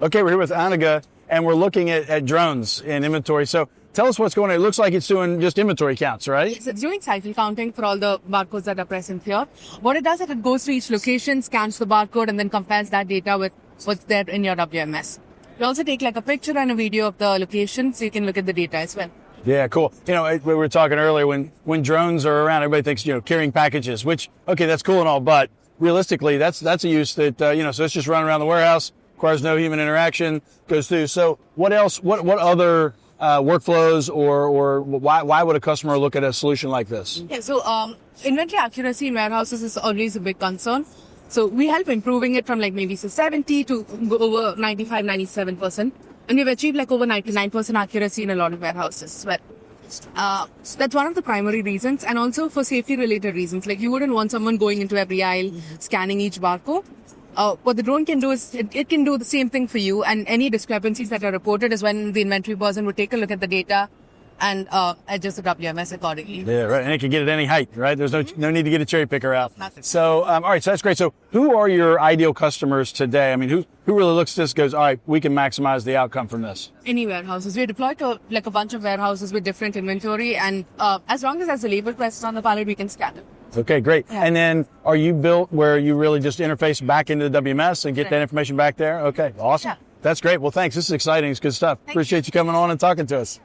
Okay, we're here with Anagha, and we're looking at drones in inventory. So tell us what's going on. It looks like it's doing just inventory counts, right? Yes, it's doing cycle counting for all the barcodes that are present here. What it does is it goes to each location, scans the barcode, and then compares that data with what's there in your WMS. You also take like a picture and a video of the location so you can look at the data as well. Yeah, cool. You know, we were talking earlier when drones are around, everybody thinks, carrying packages, which, okay, that's cool and all, but realistically, that's a use that, so it's just running around the warehouse, requires no human interaction, goes through. So what else, what other workflows or why would a customer look at a solution like this? Yeah, so inventory accuracy in warehouses is always a big concern. So we help improving it from like maybe 70 to over 95, 97%. And we've achieved like over 99% accuracy in a lot of warehouses as well. That's one of the primary reasons, and also for safety related reasons. Like you wouldn't want someone going into every aisle, scanning each barcode. What the drone can do is it can do the same thing for you, and any discrepancies that are reported is when the inventory person would take a look at the data and adjust the WMS accordingly. Yeah, right. And it can get at any height, right? There's no need to get a cherry picker out. Nothing. So, all right, so that's great. So who are your ideal customers today? I mean, who really looks at this and goes, all right, we can maximize the outcome from this? Any warehouses. We're deployed to like a bunch of warehouses with different inventory, and as long as there's a label present on the pallet, we can scan it. Okay, great. Yeah. And then are you built where you really just interface back into the WMS and get that information back there? Okay, awesome. Yeah. That's great. Well, thanks. This is exciting. It's good stuff. Appreciate you coming on and talking to us.